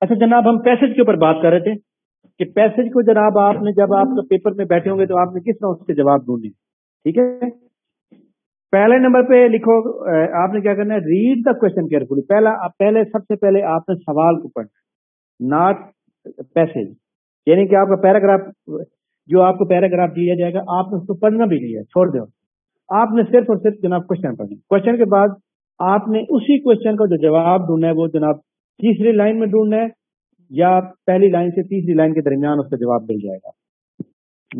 اچھا جناب، ہم پیسج کے اوپر بات کر رہے تھے کہ پیسج کو جناب آپ نے جب آپ پیپر میں بیٹھے ہوں گے تو آپ نے کس طرح اس کے جواب ڈھونڈنے، ٹھیک ہے؟ پہلے نمبر پہ لکھو، آپ نے کیا کرنا ہے، ریڈ دا کوشچن کیئرفلی. پہلے سب سے پہلے آپ نے سوال کو پڑھنا، ناٹ پیسج. یعنی کہ آپ کا پیراگراف، جو آپ کو پیراگراف دیا جائے گا آپ نے اس کو پڑھنا بھی نہیں ہے، چھوڑ دو. آپ نے صرف اور صرف جناب کوشچن پڑھنا. کوشچن کے بعد آپ نے اسی کوشچن کا جو جواب ڈھونڈنا ہے وہ جناب تیسری لائن میں ڈھونڈنا ہے یا پہلی لائن سے تیسری لائن کے درمیان اس کا جواب مل جائے گا.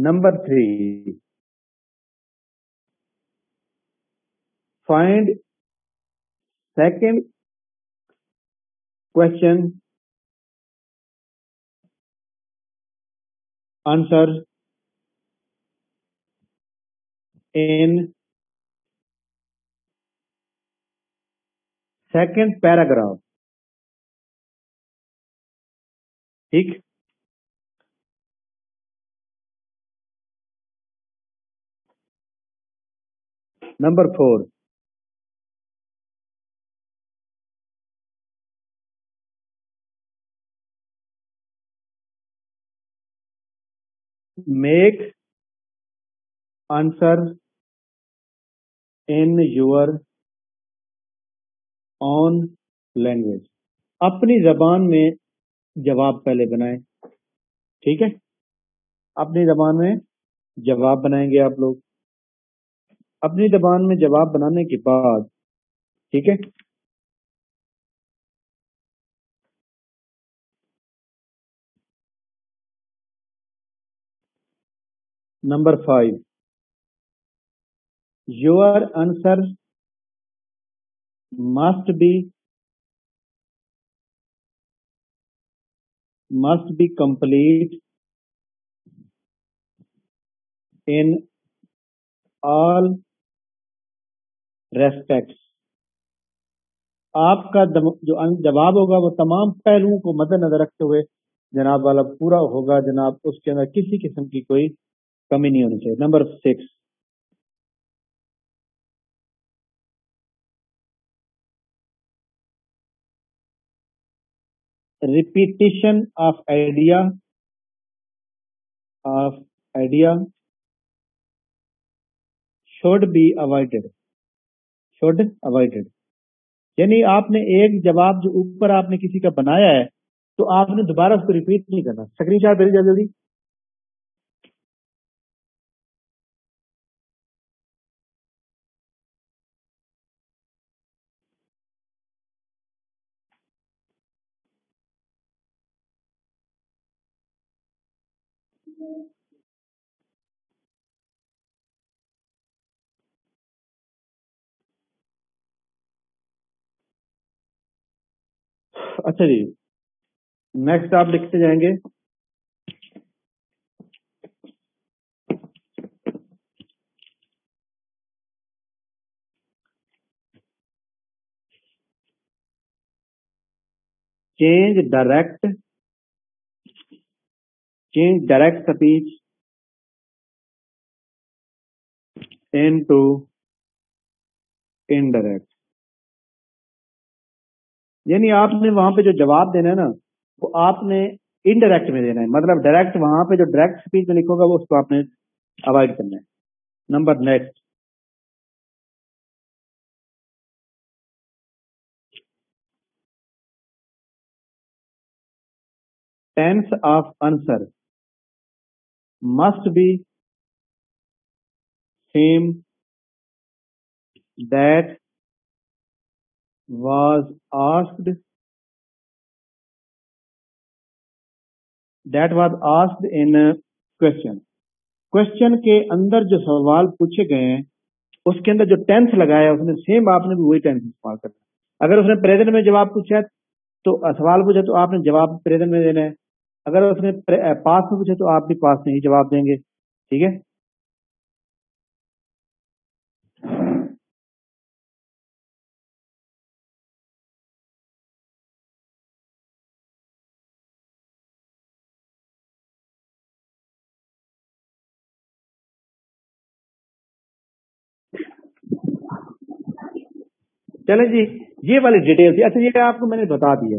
Number 3، find second question answer in second paragraph. ٹھیک. Number 4، make answer in your own language. اپنی زبان میں جواب پہلے بنائیں. ٹھیک ہے، اپنی زبان میں جواب بنائیں گے آپ لوگ. اپنی زبان میں جواب بنانے کے بعد، ٹھیک ہے، number 5، your answer must be complete in all respects. آپ کا جو جواب ہوگا وہ تمام پہلوؤں کو مد نظر رکھتے ہوئے جناب والا پورا ہوگا جناب، اس کے اندر کسی قسم کی کوئی کمی نہیں ہونی چاہیے. Number 6، repetition of idea should be avoided. یعنی آپ نے ایک جواب جو اوپر آپ نے کسی کا بنایا ہے تو آپ نے دوبارہ اس کو ریپیٹ نہیں کرنا. اسکرین شاٹ بھیج جلدی. اچھا جی، نیکسٹ آپ لکھتے جائیں گے change direct speech into indirect. یعنی آپ نے وہاں پہ جو جواب دینا ہے نا وہ آپ نے انڈائریکٹ میں دینا ہے. مطلب ڈائریکٹ وہاں پہ جو ڈائریکٹ اسپیچ میں لکھو گا وہ اس کو آپ نے اوائڈ کرنا ہے. Number next, tense of answer must be same that was asked in question. Question کے اندر جو سوال پوچھے گئے ہیں اس کے اندر جو ٹینس لگایا ہے اس نے سیم آپ نے بھی وہی ٹینس استعمال کرنا ہے. اگر اس نے پریزنٹ میں جواب پوچھا تو سوال پوچھا تو آپ نے جواب پریزنٹ میں دینا ہے. اگر اس نے پاس میں پوچھا تو آپ بھی پاس میں ہی جواب دیں گے. ٹھیک ہے. چلیں جی، یہ والی ڈیٹیل تھی. اچھا یہ آپ کو میں نے بتا دیا.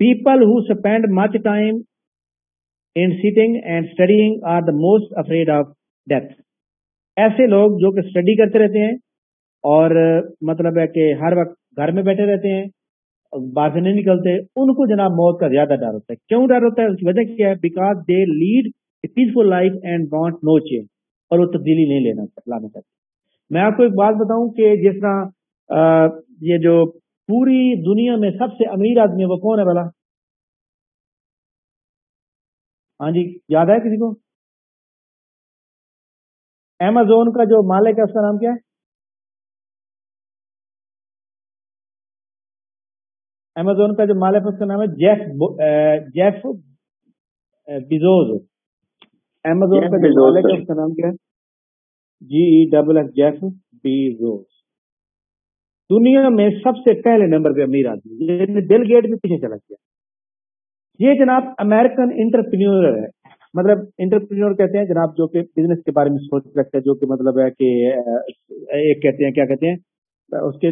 People who spend much time in sitting and studying are the most afraid of death. ایسے لوگ جو کہ اسٹڈی کرتے رہتے ہیں اور مطلب ہے کہ ہر وقت گھر میں بیٹھے رہتے ہیں، باہر سے نہیں نکلتے، ان کو جناب موت کا زیادہ ڈر ہوتا ہے. کیوں ڈر ہوتا ہے؟ اس کی وجہ کیا ہے؟ Because they lead a peaceful life and want no change, اور وہ تبدیلی نہیں لانا چاہتے. میں آپ کو ایک بات بتاؤں کہ جس طرح یہ جو پوری دنیا میں سب سے امیر آدمی ہے وہ کون ہے بھلا؟ ہاں جی، یاد ہے کسی کو؟ ایمیزون کا جو مالک ہے اس کا نام کیا ہے؟ ایمیزون کا جو مالک ہے اس کا نام ہے جیف بیزوز. ایمیزون کا جو مالک ہے اس کا نام کیا ہے؟ GEFF، Jeff Bezos. دنیا میں سب سے پہلے نمبر پہ امیر آدمی، یعنی بل گیٹ بھی پیچھے چلا گیا. یہ جناب امریکن انٹرپرینور ہے. مطلب انٹرپرینور کہتے ہیں جناب جو کہ بزنس کے بارے میں سوچ رکھتے ہیں، جو کہ مطلب ہے کہ ایک کہتے ہیں کیا کہتے ہیں اس کے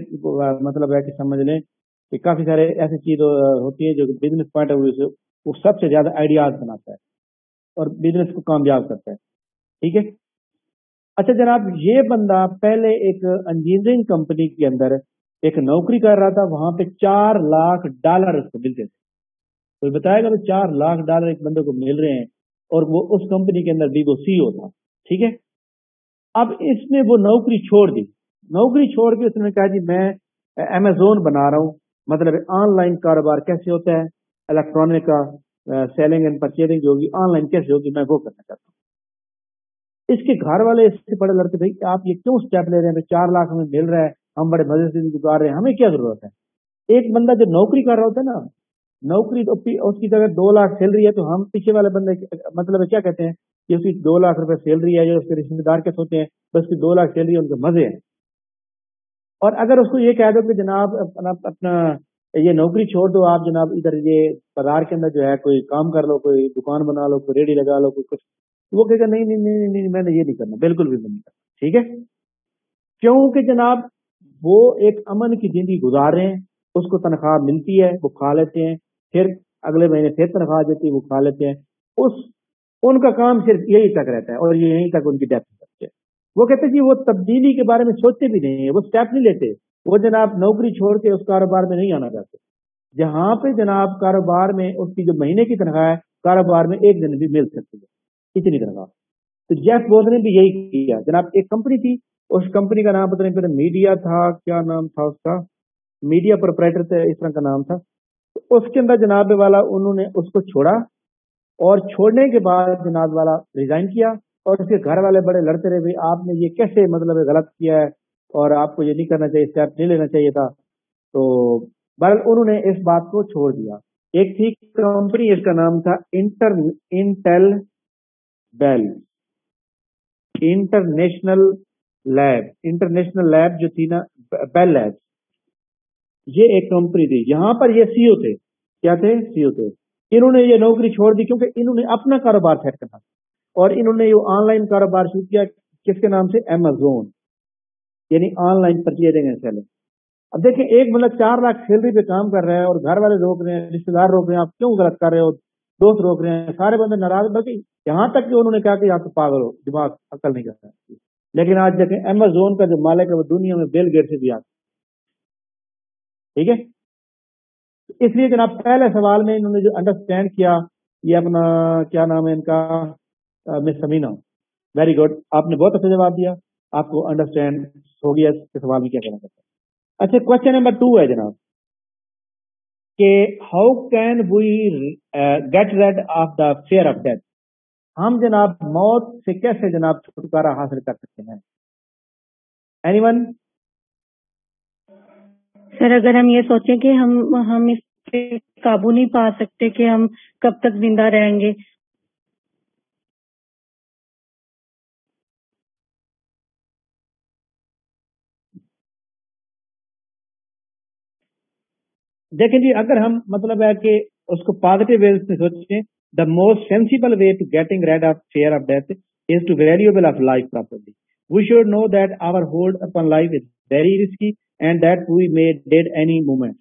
مطلب ہے کہ سمجھ لیں کہ کافی سارے ایسی چیز ہوتی ہیں جو کہ بزنس پوائنٹ آف ویو سے وہ سب سے زیادہ آئیڈیاز بناتا ہے اور بزنس کو کامیاب کرتا ہے. ٹھیک ہے. اچھا جناب، یہ بندہ پہلے ایک انجینئرنگ کمپنی کے اندر ایک نوکری کر رہا تھا، وہاں پہ $4 لاکھ اس کو ملتے تھے. کوئی بتائے گا کہ $4 لاکھ ایک بندے کو مل رہے ہیں، اور وہ اس کمپنی کے اندر بھی وہ CEO تھا. ٹھیک ہے. اب اس نے وہ نوکری چھوڑ دی. نوکری چھوڑ کے اس نے کہا جی میں امیزون بنا رہا ہوں. مطلب آن لائن کاروبار کیسے ہوتا ہے، الیکٹرانک کا سیلنگ اینڈ پرچیزنگ جو ہوگی آن لائن کیسے ہوگی، میں وہ کرنا چاہتا ہوں. اس کے گھر والے اس سے بڑے لڑکے، بھائی آپ یہ کیوں اسٹیپ لے رہے ہیں؟ 4 لاکھ ہمیں مل رہا ہے، ہم بڑے مزے سے گزار رہے ہیں، ہمیں کیا ضرورت ہے؟ ایک بندہ جو نوکری کر رہا ہوتا ہے نا، نوکری تو اس کی اگر 2 لاکھ سیلری ہے تو ہم پیچھے والے بندے مطلب کیا کہتے ہیں کہ اس کی 2 لاکھ روپے سیلری ہے، جو اس کے رشتے دار کیا سوچتے ہیں بس کی 2 لاکھ سیلری ان کے مزے ہیں. اور اگر اس کو یہ کہہ دو کہ جناب اپنا یہ نوکری چھوڑ دو، آپ جناب ادھر یہ بازار کے اندر جو ہے کوئی کام کر لو، کوئی دکان بنا لو، کوئی ریڈی لگا لو، کوئی کچھ، وہ کہے گا نہیں نہیں نہیں نہیں میں نے یہ نہیں کرنا، بالکل بھی نہیں کرنا. ٹھیک ہے. کیونکہ جناب وہ ایک امن کی زندگی گزار رہے ہیں، اس کو تنخواہ ملتی ہے، وہ کھا لیتے ہیں، پھر اگلے مہینے پھر تنخواہ دیتی ہے، وہ کھا لیتے ہیں. ان کا کام صرف یہی تک رہتا ہے اور یہیں تک ان کی ڈیتھ ہو سکتی ہے. وہ کہتے ہیں جی وہ تبدیلی کے بارے میں سوچتے بھی نہیں ہیں، وہ اسٹیپ نہیں لیتے. وہ جناب نوکری چھوڑ کے اس کاروبار میں نہیں آنا چاہتے. جہاں پہ جناب کاروبار میں اس کی جو مہینے کی تنخواہ ہے، کاروبار میں ایک دن بھی مل سکتی ہے اتنی تنخواہ. تو جیف بوز نے بھی یہی کیا. جناب ایک کمپنی تھی، اس کمپنی کا نام پتہ نہیں، پھر میڈیا تھا، کیا نام تھا اس کا، میڈیا پروپرائٹر تھا، اس طرح کا نام تھا. تو اس کے اندر جناب والا انہوں نے اس کو چھوڑا، اور چھوڑنے کے بعد جناب والا ریزائن کیا. اور اس کے گھر والے بڑے لڑتے رہے، بھائی آپ نے یہ کیسے مطلب غلط کیا ہے اور آپ کو یہ نہیں کرنا چاہیے، اسٹیپ نہیں لینا چاہیے تھا. تو بہرحال انہوں نے اس بات کو چھوڑ دیا. ایک تھی کمپنی، اس کا نام تھا انٹرنیشنل لیب جو تھی نا، بیل لیب، یہ ایک کمپنی تھی. یہاں پر یہ CEO تھے. کیا تھے؟ CEO تھے. انہوں نے یہ نوکری چھوڑ دی کیونکہ انہوں نے اپنا کاروبار سیٹ کرنا، اور انہوں نے یہ آن لائن کاروبار شروع کیا. کس کے نام سے؟ ایمیزون، یعنی online purchasing and selling. اب دیکھیں ایک مطلب 4 لاکھ سیلری پہ کام کر رہا ہے اور گھر والے روک رہے ہیں، رشتے دار روک رہے ہیں، آپ کیوں غلط کر رہے ہو، دوست روک رہے ہیں، سارے بندے ناراض. بلکہ یہاں تک کہ انہوں نے کہا کہ آپ تو پاگل ہو، دماغ عقل نہیں کرتا. لیکن آج دیکھیں ایمیزون کا جو مالک ہے وہ دنیا میں بل گیٹ سے بھی آتا. ٹھیک ہے. اس لیے جناب پہلے سوال میں انہوں نے جو انڈرسٹینڈ کیا، یہ اپنا کیا نام ہے ان کا، مس سمینا، ویری گڈ، آپ نے بہت اچھا جواب دیا، آپ کو انڈرسٹینڈ ہو گیا اس کے سوال میں کیا کہنا چاہتا ہے. اچھا کوشچن نمبر 2 ہے جناب کہ how can we get rid of the fear of death. ہم جناب موت سے کیسے جناب چھٹکارا حاصل کر سکتے ہیں؟ Any one? سر اگر ہم یہ سوچیں کہ ہم اس پہ قابو نہیں پا سکتے کہ ہم کب تک زندہ رہیں گے. دیکھیں جی، اگر ہم مطلب ہے کہ اس کو پازیٹیو وے سے سوچیں، the most sensible way to getting rid of fear of death is to valuable of life properly. We should know that our hold upon life is very risky and that we may dead any moment.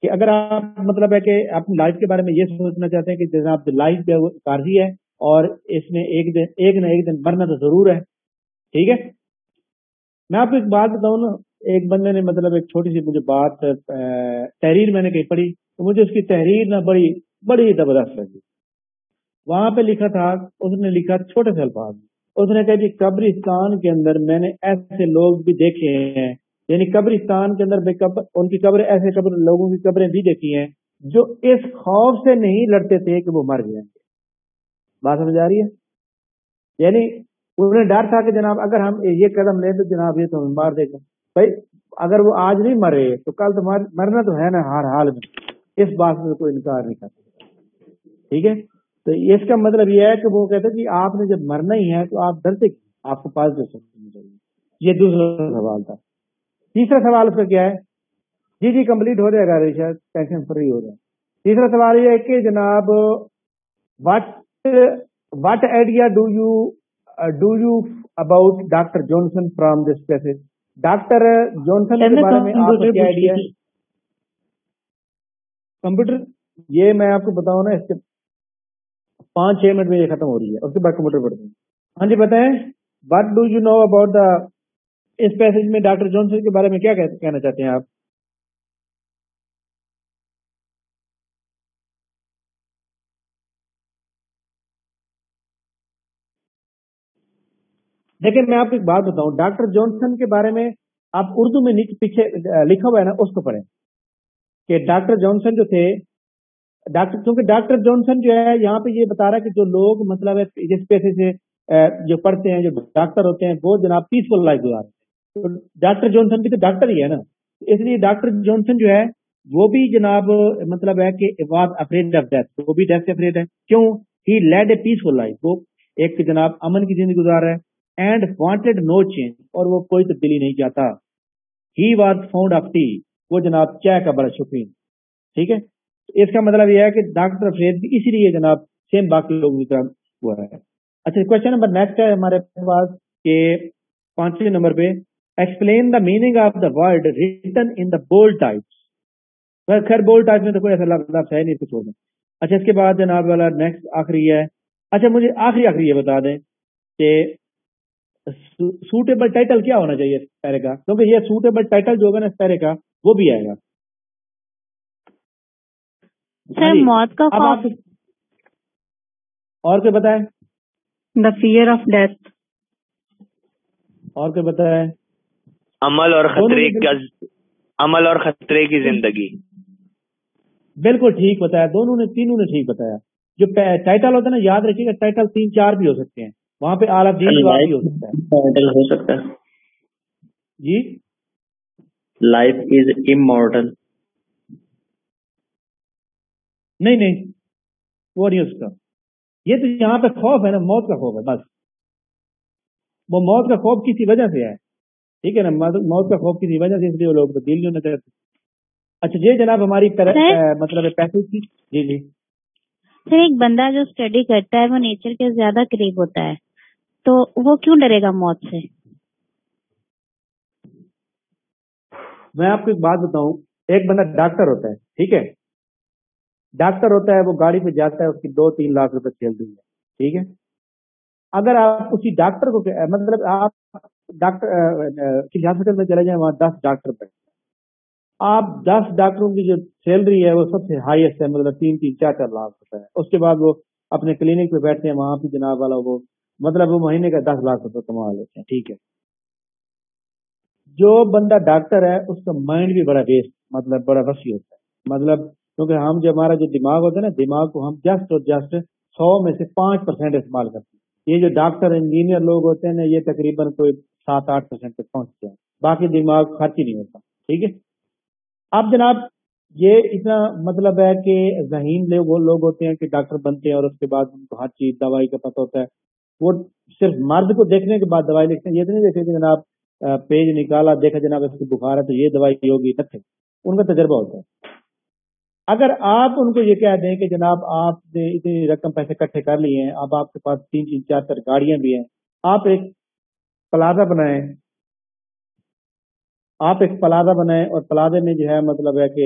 کہ اگر آپ مطلب ہے کہ اپنی life کے بارے میں یہ سوچنا چاہتے ہیں کہ جناب لائف جو ہے وہ عارضی ہے اور اس میں ایک نہ ایک دن مرنا تو ضرور ہے، ٹھیک ہے. میں آپ کو ایک بات بتاؤں نا، ایک بندے نے مطلب ایک چھوٹی سی مجھے بات تحریر میں نے کہیں پڑھی تو مجھے اس کی تحریر نہ بڑی بڑی زبردست لگی. وہاں پہ لکھا تھا، اس نے لکھا چھوٹے سے الفاظ میں، اس نے کہا جی قبرستان کے اندر میں نے ایسے لوگ بھی دیکھے ہیں، یعنی قبرستان کے اندر ان کی قبر ایسے لوگوں کی قبریں بھی دیکھی ہیں جو اس خوف سے نہیں لڑتے تھے کہ وہ مر جائیں گے. بات سمجھ آ رہی ہے؟ یعنی انہیں ڈر تھا کہ جناب اگر ہم یہ قدم لیں تو جناب یہ تو ہمیں مار دے گا. بھائی اگر وہ آج نہیں مرے تو کل تو مرنا تو ہے نا ہر حال میں، اس بات میں کوئی انکار نہیں کرتا، ٹھیک ہے. تو اس کا مطلب یہ ہے کہ وہ کہتے ہیں کہ آپ نے جب مرنا ہی ہے تو آپ ڈرتے کیوں؟ آپ کو پازیٹیو سوچنا چاہیے. یہ دوسرا سوال تھا. تیسرا سوال اس کا کیا ہے؟ جی کمپلیٹ ہو جائے گا شاید، ٹینشن فری ہو جائے. تیسرا سوال یہ ہے کہ جناب what idea do you about doctor Johnson from this passage? Doctor Johnson کے بارے میں آپ کا کیا آئیڈیا ہے؟ کمپیوٹر، یہ میں آپ کو بتاؤں نا، اس کے 5-6 منٹ میں یہ ختم ہو رہی ہے، اس کے بعد کمپیوٹر پڑھتے ہیں. ہاں جی بتائیں، what do you know about the اس پیسج میں ڈاکٹر جانسن کے بارے میں کیا کہنا چاہتے ہیں آپ؟ لیکن میں آپ کو ایک بات بتاؤں، ڈاکٹر جانسن کے بارے میں آپ اردو میں پیچھے لکھا ہوا ہے نا، اس کو پڑھیں کہ ڈاکٹر جانسن جو تھے، کیونکہ ڈاکٹر جانسن جو ہے یہاں پہ یہ بتا رہا ہے کہ جو لوگ مطلب ہے جس پیسے سے جو پڑھتے ہیں، جو ڈاکٹر ہوتے ہیں، وہ جناب پیسفل لائف گزارتے ہیں. تو ڈاکٹر جانسن بھی تو ڈاکٹر ہی ہے نا، اس لیے ڈاکٹر جانسن جو ہے وہ بھی جناب مطلب ہے کہ واز افریڈ آف ڈیتھ، وہ بھی ڈیتھ سے افریڈ ہے. کیوں؟ ہی لیڈ اے پیسفل لائف، وہ ایک جناب امن کی زندگی گزار رہا ہے. اینڈ وانٹیڈ نو چینج، اور وہ کوئی تبدیلی نہیں چاہتا. He was found of T, وہ جناب چائے کا بڑا شوقین. ٹھیک ہے، اس کا مطلب یہ ہے کہ ڈاکٹر افریڈ بھی اسی لیے جناب سیم باقی لوگوں کی طرح ہوا ہے. اچھا کوشچن نمبر نیکسٹ ہے ہمارے پاس کہ 5 نمبر پہ explain the meaning of the word written in the bold types. خیر بولڈ ٹائپ میں تو کوئی ایسا لفظ ہے نہیں، کچھ چھوڑ دیں. اچھا اس کے بعد جناب والا نیکسٹ آخری ہے. اچھا مجھے آخری یہ بتا دیں کہ سوٹیبل ٹائٹل کیا ہونا چاہیے اس پیرے کا، کیونکہ یہ سوٹیبل ٹائٹل جو ہوگا نا اس پیرے کا وہ بھی آئے گا. سر موت کا خوف، اور کیا بتائیں؟ دا فیئر آف ڈیتھ. اور کیا بتائیں؟ عمل اور خطرے کی زندگی. بالکل ٹھیک بتایا، تینوں نے ٹھیک بتایا. جو ٹائٹل ہوتا ہے نا، یاد رکھیے گا ٹائٹل 3-4 بھی ہو سکتے ہیں، وہاں پہ آل آف دیز بھی ہو سکتا ہے. ٹائٹل ہو سکتا ہے جی، لائف از امورٹل. نہیں وہ نہیں ہو سکتا. یہ تو یہاں پہ خوف ہے نا، موت کا خوف ہے بس. وہ موت کا خوف کسی وجہ سے ہے، ٹھیک ہے نا، موت کا خوف کسی وجہ سے، اس لیے وہ لوگ تبدیل نہیں ہونا چاہتے. اچھا یہ جناب ہماری مطلب پیسج کی. جی سر ایک بندہ جو اسٹڈی کرتا ہے وہ نیچر کے زیادہ قریب ہوتا ہے، تو وہ کیوں ڈرے گا موت سے؟ میں آپ کو ایک بات بتاؤں، ایک بندہ ڈاکٹر ہوتا ہے، ٹھیک ہے، ڈاکٹر ہوتا ہے، وہ گاڑی پہ جاتا ہے، اس کی 2-3 لاکھ روپے کھیل دیں گے، ٹھیک ہے. اگر آپ اسی ڈاکٹر کو مطلب آپ ڈاکٹر کسی ہاسپٹل میں چلے جائیں، وہاں 10 ڈاکٹر بیٹھے، آپ 10 ڈاکٹروں کی جو سیلری ہے وہ سب سے ہائیسٹ ہے، مطلب 3-4 لاکھ روپے ہے. اس کے بعد وہ اپنے کلینک پہ بیٹھتے ہیں، وہاں پہ جناب والا وہ مطلب وہ مہینے کا 10 لاکھ روپے کما لیتے ہیں. ٹھیک ہے، جو بندہ ڈاکٹر ہے اس کا مائنڈ بھی بڑا ویسٹ مطلب بڑا وسیع ہوتا ہے، مطلب کیونکہ ہم جو ہمارا جو دماغ ہوتا ہے نا، دماغ کو ہم جسٹ 100 میں سے 5% استعمال کرتے ہیں. یہ جو ڈاکٹر انجینئر لوگ ہوتے ہیں نا، یہ تقریباً کوئی 7-8% تک پہنچتے ہیں، باقی دماغ خرچ ہی نہیں ہوتا. ٹھیک ہے، اب جناب یہ اتنا مطلب ہے کہ ذہین وہ لوگ ہوتے ہیں کہ ڈاکٹر بنتے ہیں اور اس کے بعد ان کو ہر چیز دوائی کا پتہ ہوتا ہے. وہ صرف مرد کو دیکھنے کے بعد دوائی لکھتے ہیں، یہ تو نہیں دیکھتے کہ جناب پیج نکالا، دیکھا جناب اس کی بخار ہے تو یہ دوائی ہوگی، نتھنگ. ان کا تجربہ ہوتا ہے. اگر آپ ان کو یہ کہہ دیں کہ جناب آپ نے اتنی رقم پیسے اکٹھے کر لیے ہیں، اب آپ کے پاس 3-4 گاڑیاں بھی ہیں، آپ ایک پلازا بنائیں اور پلازے میں جو ہے مطلب ہے کہ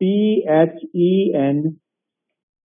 HYPHEN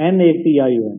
NATION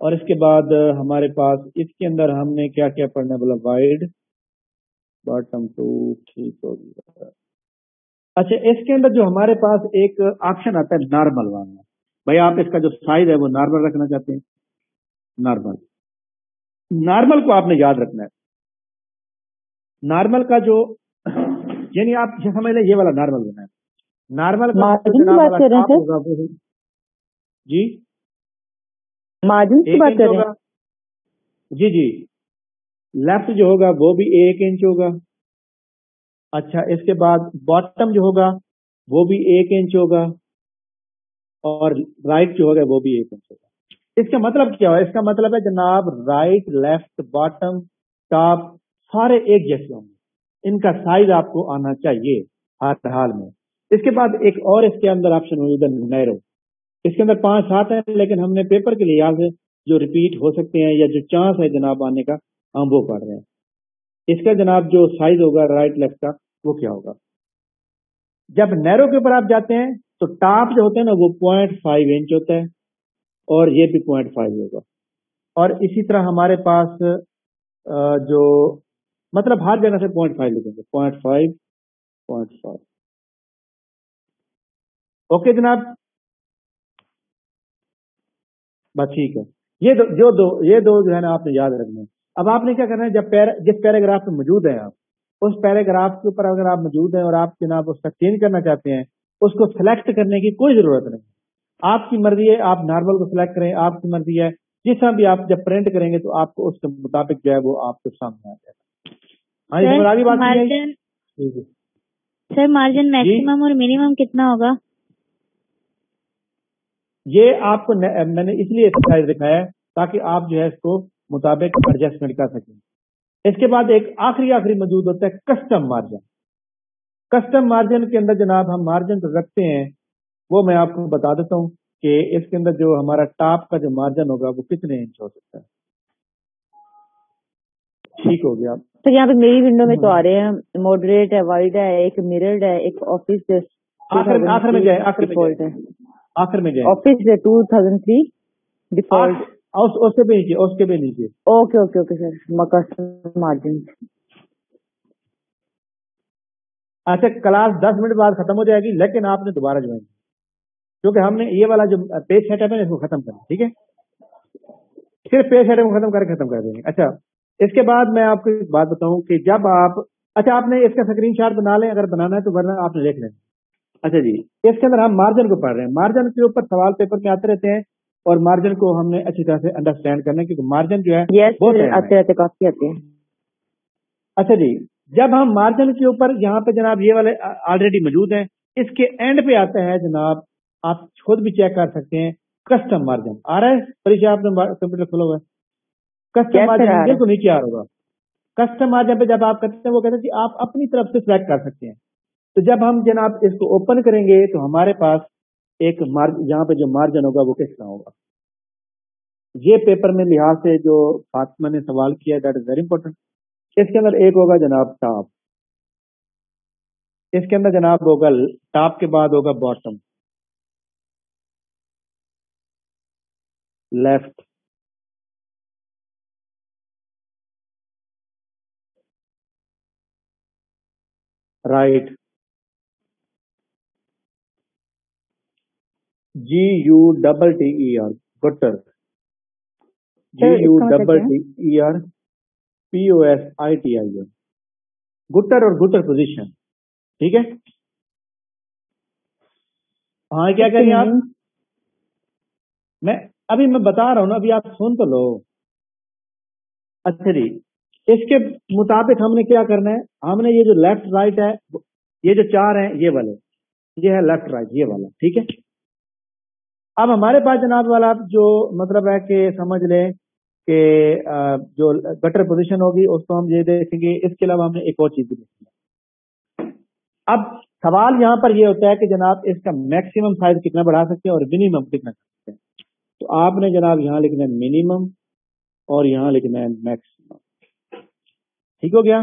اور اس کے بعد ہمارے پاس اس کے اندر ہم نے کیا کیا پڑھنا ہے، بولا وائڈ باٹم ٹو، ٹھیک ہو گیا. اچھا اس کے اندر جو ہمارے پاس ایک آپشن آتا ہے نارمل والا، بھائی آپ اس کا جو سائز ہے وہ نارمل رکھنا چاہتے ہیں. نارمل کو آپ نے یاد رکھنا ہے. نارمل کا جو یعنی آپ سمجھ لیں یہ والا نارمل بنا ہے. نارمل کا جو مارجن کی جناب بات والا کر رہے ہیں ٹاپ سر؟ ہوگا وہ جی مارجن کی 1 بات انچ کر رہے ہوگا. ہیں؟ جی جی لیفٹ جو ہوگا وہ بھی 1 انچ ہوگا. اچھا اس کے بعد باٹم جو ہوگا وہ بھی 1 انچ ہوگا، اور رائٹ جو ہوگا وہ بھی 1 انچ ہوگا. اس کا مطلب کیا ہے؟ اس کا مطلب ہے جناب رائٹ لیفٹ باٹم ٹاپ سارے ایک جیسے ہوں گے، ان کا سائز آپ کو آنا چاہیے ہر حال میں. اس کے بعد ایک اور اس کے اندر آپشن موجود ہے نیرو. اس کے اندر 5-7 ہیں، لیکن ہم نے پیپر کے لحاظ سے جو ریپیٹ ہو سکتے ہیں یا جو چانس ہے جناب آنے کا ہم وہ پڑھ رہے ہیں. اس کا جناب جو سائز ہوگا رائٹ لیفٹ کا وہ کیا ہوگا. جب نیرو کے اوپر آپ جاتے ہیں تو ٹاپ جو ہوتا ہے نا وہ 0.5 انچ ہوتا ہے، اور یہ بھی 0.5 ہوگا. اور اسی طرح ہمارے پاس جو مطلب ہر جگہ سے 0.5 لکھیں گے، 0.5. اوکے جناب، بس ٹھیک ہے. یہ دو جو ہے نا آپ نے یاد رکھنا ہے. اب آپ نے کیا کرنا ہے، جب جس پیراگراف میں موجود ہیں آپ اس پیراگراف کے اوپر اگر آپ موجود ہیں اور آپ جناب اس کا چینج کرنا چاہتے ہیں، اس کو سلیکٹ کرنے کی کوئی ضرورت نہیں. آپ کی مرضی ہے، آپ نارمل کو سلیکٹ کریں، آپ کی مرضی ہے. جس طرح بھی آپ جب پرنٹ کریں گے تو آپ کو اس کے مطابق جو ہے وہ آپ کے سامنے آ جائے گا. ہاں جی آگے بات مارجن کی سر، مارجن جی میکسیمم اور منیمم کتنا ہوگا؟ یہ آپ کو میں نے اس لیے سائز دکھایا ہے تاکہ آپ جو ہے اس کو مطابق ایڈجسٹمنٹ کر سکیں. اس کے بعد ایک آخری موجود ہوتا ہے کسٹم مارجن. کسٹم مارجن کے اندر جناب ہم مارجن رکھتے ہیں، وہ میں آپ کو بتا دیتا ہوں کہ اس کے اندر جو ہمارا ٹاپ کا جو مارجن ہوگا وہ کتنے انچ ہو سکتا ہے. ٹھیک ہو گیا. تو یہاں پہ میری ونڈو میں تو آ رہے ہیں ماڈریٹ ہے، وائڈ ہے، ایک مررڈ ہے، ایک آفس ہے، آخر میں جائے ڈیفالٹ ہے. آخر میں جائے آفس ہے 2003 ڈیفالٹ. اس کے بھی نیچے، اس کے بھی نیچے. Okay sir, maximum margin. اچھا کلاس 10 منٹ بعد ختم ہو جائے گی، لیکن آپ نے دوبارہ جوائن کیونکہ ہم نے یہ والا جو پیج سیٹ اپ ہے اس کو ختم کرنا. ٹھیک ہے، صرف پیج سیٹ اپ کو ختم کر دیں گے. اچھا اس کے بعد میں آپ کو ایک بات بتاؤں کہ جب آپ نے اس کا اسکرین شاٹ بنا لیں اگر بنانا ہے تو، ورنہ آپ نے لکھ لیں. اچھا جی اس کے اندر ہم مارجن کو پڑھ رہے ہیں. مارجن کے اوپر سوال پیپر میں آتے رہتے ہیں اور مارجن کو ہم نے اچھی طرح سے انڈرسٹینڈ کرنا ہے کیونکہ مارجن جو ہے بہت اہم ہے. آتے رہتے کافی آتے ہیں. اچھا جی جب ہم مارجن کے اوپر یہاں پہ جناب یہ والے آلریڈی موجود ہیں، اس کے اینڈ پہ آتا ہے جناب، آپ خود بھی چیک کر سکتے ہیں کسٹم مارجن. آ رہا ہے پریشا؟ آپ نے کمپیوٹر کھولا ہوا ہے؟ کسٹم مارجن بالکل نیچے آ رہا ہوگا. کسٹم مارجن پہ جب آپ کرتے ہیں وہ کہتے ہیں کہ آپ اپنی طرف سے سلیکٹ کر سکتے ہیں. تو جب ہم جناب اس کو اوپن کریں گے تو ہمارے پاس ایک یہاں پہ جو مارجن ہوگا وہ کس طرح ہوگا. یہ پیپر میں لحاظ سے جو فاطمہ نے سوال کیا دیٹ از ویری امپورٹنٹ. اس کے اندر ایک ہوگا جناب ٹاپ، اس کے اندر جناب ہوگا ٹاپ کے بعد ہوگا bottom, left, right, GUTTER gutter, GUTTER gutter اور گٹر پوزیشن. ٹھیک ہے، ہاں کیا کہہ رہی ہیں آپ؟ میں بتا رہا ہوں نا، ابھی آپ سن تو لو. اچھا جی اس کے مطابق ہم نے کیا کرنا ہے، ہم نے یہ جو لیفٹ رائٹ ہے یہ جو 4 ہیں یہ والے، یہ ہے لیفٹ رائٹ یہ والا. ٹھیک ہے، اب ہمارے پاس جناب والا جو مطلب ہے کہ سمجھ لیں کہ جو گٹر پوزیشن ہوگی اس کو ہم یہ دیکھیں گے. اس کے علاوہ ہم نے ایک اور چیز بھی دیکھنی ہے. اب سوال یہاں پر یہ ہوتا ہے کہ جناب اس کا میکسیمم سائز کتنا بڑھا سکتے ہیں اور منیمم کتنا کر سکتے ہیں. تو آپ نے جناب یہاں لکھنا ہے منیمم اور یہاں لکھنا ہے میکسیمم. ٹھیک ہو گیا.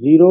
0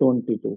22।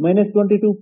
-22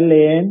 LAND